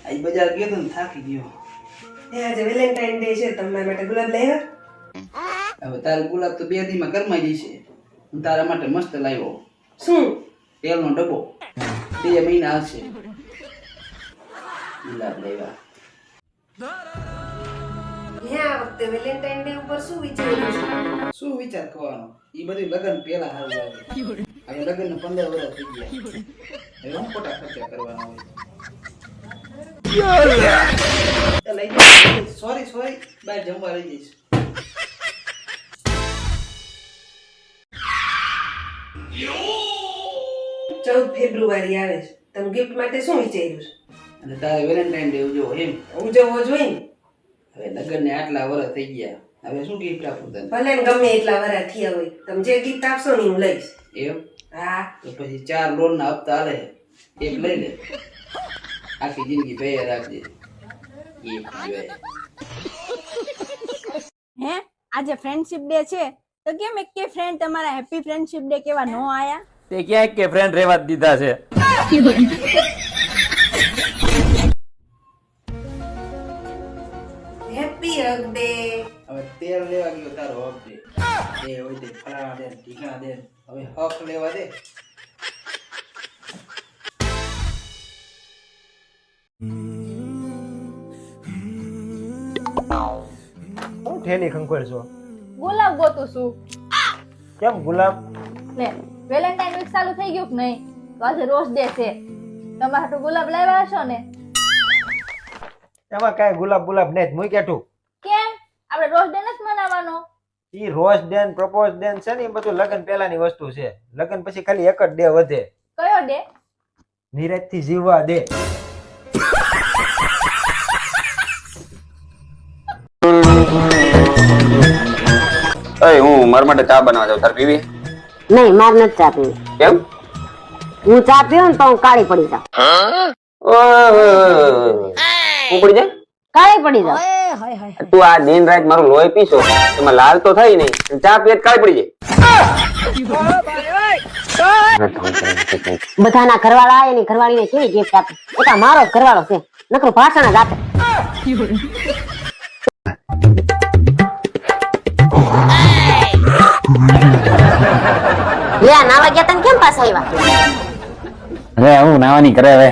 આજ બજાર ગયો તો ને થાકી ગયો. આજે વેલેન્ટાઇન ડે છે, તમારા માટે ગુલાબ લાવ્યા? હવે તારો ગુલાબ તો 2 દીમાં કરમાઈ જશે. હું તારા માટે મસ્ત લાવ્યો. શું? તેલનો ડબ્બો. 2 મહિના આવશે. ગુલાબ લાવ્યા. આ વખતે વેલેન્ટાઇન ડે ઉપર શું વિચાર્યું છે? શું વિચાર કરવાનો? ઈ બધું લગન પહેલા હારું લાગે. હવે લગન 15 વર્ષ થઈ ગયા. હવે હું ખોટા ખર્ચા કરવાના હોય. લઈ જાય. સોરી બહાર જમવા લઈ જઈશ. 14 ફેબ્રુઆરી આવે છે. તમે ગિફ્ટ માટે શું વિચાર્યું છે? અને તારે વેલેન્ટાઇન ડે ઉજવો એમ? ઉજવવો જોઈએ ને. હવે લગન ને આટલા વર્ષ થઈ ગયા. હવે શું ગિફ્ટ આપું તને? ભલે ને ગમે એટલા વરા થયા હોય, તમે જે ગિફ્ટ આપશો ને હું લઈશ. એમ? હા. તો પછી 4 લોન ના હપ્તા આલે. એક લઈ લે. આખી જિંદગી ભેગા રાખજે. એક જોઈએ. હે આજે ફ્રેન્ડશિપ ડે છે તો કેમ એક કે ફ્રેન્ડ તમારા હેપી ફ્રેન્ડશિપ ડે કેવા નો આયા? તે ક્યાં કે ફ્રેન્ડ રેવા જ દીધા છે. Happy hug day. હવે તેલ લેવા ગયો તારો હક દે. એ હોય તે ફળા દે ઢીકા દે. હવે હક લેવા દે. હું ઠેલી ખંખોળ છો? ગુલાબ ગોતું છું. કેમ ગુલાબ? લે વેલેન્ટાઇન વીક ચાલુ થઈ ગયું કે નહીં? તો આજે રોઝ ડે છે. તમારા હાટુ ગુલાબ લાવ્યા હશો ને? એમાં કાંઈ ગુલાબ ને જ મૂક્યા તું. કેમ આપણે રોઝ ડે નથી મનાવવાનો? ઈ રોઝ ડે ને પ્રપોઝ ડે છે ને એ બધું લગ્ન પહેલાની વસ્તુ છે. લગ્ન પછી ખાલી એક જ ડે વધે. કયો ડે? નિરાંતથી જીવવા દે. હું મારા માટે ચા બનાવવા જાઉં. તાર પીવી? નહીં, માર નથી ચા પીવી. કેમ? હું ચા પીવું ને તો હું કાળી પડી જાઉં. હું પડી જાય? કાળી પડી જાઉં. તું આ દિન રાત મારું લોહી પીશો એમાં લાલ તો થાય નહીં. ચા પીએ તો કાળી પડી જાય. બધાના ઘરવાળા એની ઘરવાળીને કેવી ગિફ્ટ આપે? એ તો મારો જ ઘરવાળો છે, નકરું ભાષણ જ આપે. લે નાવા ગયા તને કેમ પાછા આવ્યા? અરે હું નાવાની કરે હવે.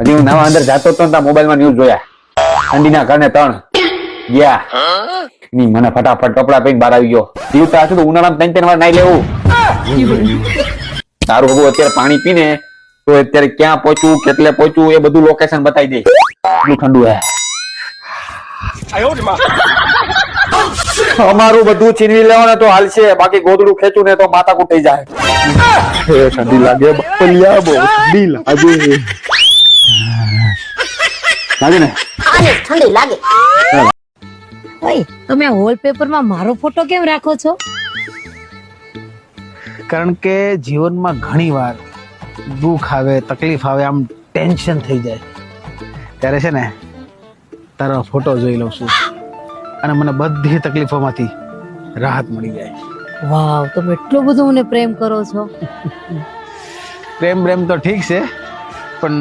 હજી હું નાવા અંદર જાતો તો મોબાઈલ માં ન્યૂઝ જોયા. ઠંડીના કારણે 3 ગયા. ની મને ફટાફટ કપડા પહેરીને બહાર આવી ગયો. જીવતા હશે તો ઉનાળામાં 3 વાર નાઈ લેવું. તારું હવે અત્યારે પાણી પીને તો અત્યારે ક્યાં પહોંચવું કેટલે પહોંચવું એ બધું લોકેશન બતાવી દે. એટલું ઠંડુ હે. અમારું બધું છીનવી લેવાને તો હાલશે, બાકી ગોદડું ખેંચું ને તો માથા કૂટી જાય. ઠંડી લાગે બપલિયા, બહુ ઠંડી લાગે. લાગે ને? આને ઠંડી લાગે. ઓય તમે વોલપેપરમાં મારો ફોટો કેમ રાખો છો? કારણ કે જીવનમાં ઘણી વાર દુઃખ આવે, તકલીફ આવે, આમ ટેન્શન થઈ જાય ત્યારે છે ને તારો ફોટો જોઈ લઉં છું અને મને બધી તકલીફોમાંથી રાહત મળી જાય. વાવ, તમે એટલું બધું મને પ્રેમ કરો છો. પ્રેમ તો ઠીક છે, પણ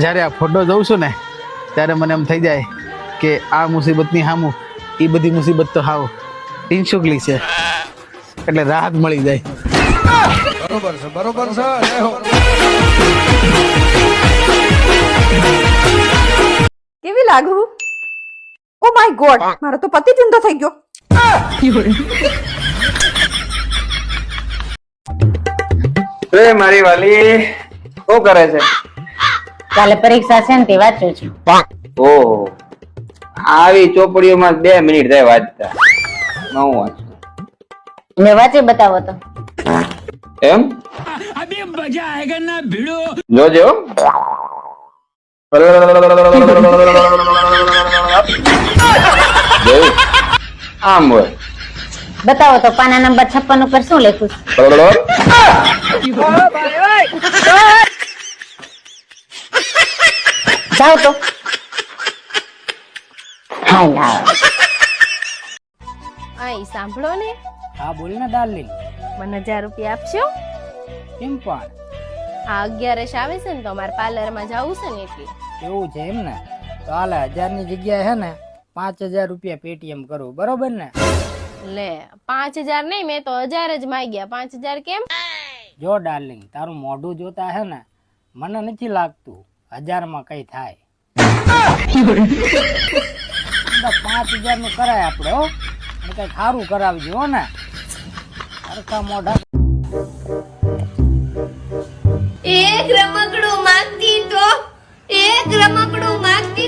જ્યારે આ ફોટો જોઉં છું ને ત્યારે મને એમ થઈ જાય કે આ મુસીબતની સામું એ બધી મુસીબત તો હાવ ઇન્શુકલી છે, એટલે રાહત મળી જાય. બરોબર છે. કેવી લાગુ? ઓ માય ગોડ, મારો તો પતિ ચિંતા થઈ ગયો. મારી વાલી શું કરે છે? કાલે પરીક્ષા છે ને તે વાંચું છું. ઓહો, આવી ચોપડીઓમાં 2 મિનિટ થાય વાંચતા. હું વાંચું. મેં વાંચી બતાવો તો. એમ? જોજો. આમ બોલ. બતાવો તો પાના નંબર 56 ઉપર શું લખ્યું છે? જાઓ તો. આઈ સાંભળો ને. હા બોલ ને ડાર્લિંગ. મને 1000 રૂપિયા આપશો? કેમ પણ? આ 11 આવે છે ને તો અમારે પાર્લર માં જવું છે ને એટલે. એવું છે એમ ને? તો હાલે 1000 ની જગ્યાએ હે ને 5000 રૂપિયા પેટીએમ કરું, બરોબર ને? લે 5000 નહીં, મેં તો 1000 જ માંગ્યા. 5000 કેમ? જો ડાર્લિંગ, તારું મોઢું જોતા હે ને મને નથી લાગતું 1000 માં કઈ થાય. 5000 નું કરાય આપડે હો, અને કઈ ખારું કરાવજો હો ને. સરખા મોઢા. એક રમકડું માંગતી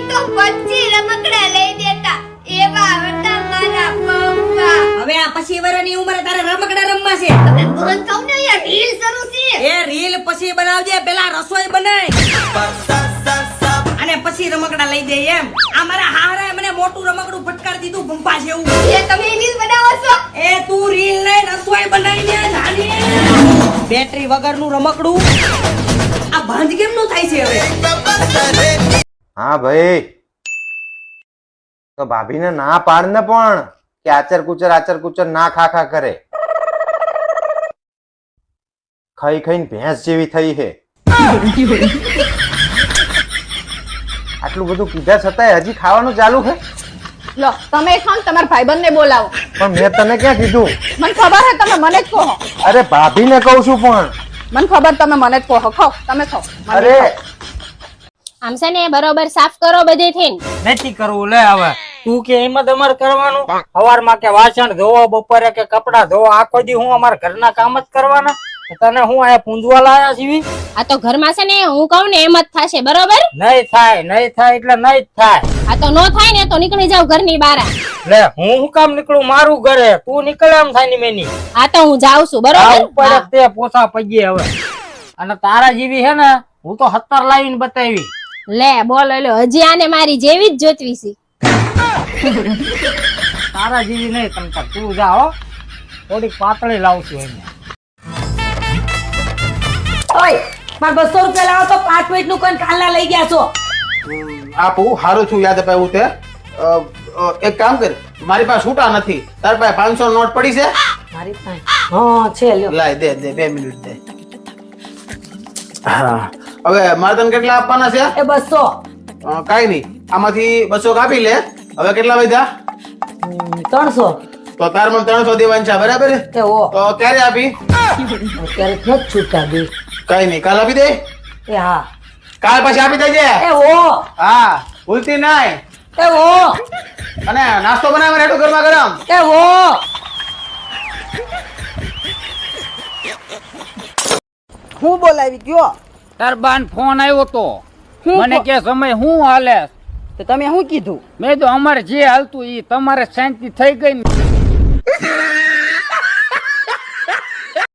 તો 25 રમકડા લઈ દેતા. એવા હતા મારા પપ્પા. હવે આ 25 વર્ષની ઉંમરે તારે રમકડા રમવા છે. તમે તુરંત કહો ને, યાર રીલ શરૂ છે. એ રીલ પછી બનાવજે, પેલા રસોઈ બનાય અને પછી રમકડા લઈ દે એમ. આ મારા હારાએ મને મોટું રમકડું ફટકાર દીધું ભંપા જેવું. એ તમે રીલ બનાવો છો? એ તું રીલ નહીં, રસોઈ બનાવીને જાની. બેટરી વગરનું રમકડું આ ભાંજ કેમ નું થાય છે હવે? હા ભાઈ, તો ભાભીને ના પાડ ને પણ કે આચર કુચર ના ખા કરે. ખાઈ ખાઈને ભેંસ જેવી થઈ છે. આટલું બધું કીધા છતાંય હજી ખાવાનું ચાલુ છે. લો તમે ખાન તમારા ભાઈબંધને બોલાવો. પણ મેં તને ક્યાં કીધું? મને ખબર છે તમે મને જ કહો. અરે ભાભીને કહું છું પણ. મને ખબર તમે મને જ કહો. ખાઓ તમે ખાઓ. અરે આમ છે ને બરોબર સાફ કરો બધેથી. નથી કરવું. લે હવે તું કે એમ જ અમારે કરવાનું? સવારમાં કે વાસણ ધોવો, બપોરે કે કપડા ધોવો, આખો દી હું અમારા ઘરના કામ જ કરવાના? તને હું આ પૂંજવા લાયા છીએ? આ તો ઘરમાં છે ને હું કહું ને એમ જ થશે, બરોબર? નહીં થાય એટલે નહીં જ થાય. આ તો નો થાય ને તો નીકળી જાવ ઘરની બહાર. લે હું કામ નીકળું મારું ઘરે? તું નીકળે આમ થાય ની મેની. આ તો હું જાઉં છું, બરોબર? ઉપર તે પોસા પગે હવે. અને તારા જેવી છે ને હું તો 70 લાવીને બતાવી. લે બોલ, હજી આને મારી જેવી જ જોતવી છે. તારા જેવી નહીં, તમ તાર તું જા હો. થોડીક પાતળી લાવશું એને. ઓય માર 200 રૂપિયા લાવો તો 5 મિનિટ નું કોઈ કાલના લઈ ગયા છો. આપું હારું છું યાદ અપાયું તે. એક કામ કર, મારી પાસે છૂટા નથી, તારી પાસે 500 નોટ પડી છે? મારી પાસે હા છે, લ્યો. લાય દે 2 મિનિટ દે. હા હવે મારે તને કેટલા આપવાના છે? એ 200. કાઈ નહીં, આમાંથી 200 કાપી લે. હવે કેટલા વધ્યા? 300. તો તાર મને 300 દેવાના છે, બરાબર? એ ઓ તો ક્યારે આપી? અત્યારે જ છૂટા દે. કઈ નહીં, કાલ આપી દે. એ હા, કાલ પછી આપી દેજે. એ ઓ હા ભૂલતી નહીં. એ ઓ અને નાસ્તો બનાવવા રેડો ગરમા ગરમ. એ ઓ હું બોલાવી ગયો? તાર બાન ફોન આવ્યો તો મને કે સમય હું હાલે. તો તમે શું કીધું? મેં તો અમારે જે હાલતું ઈ તમારે શાંતિ થઈ ગઈ ને.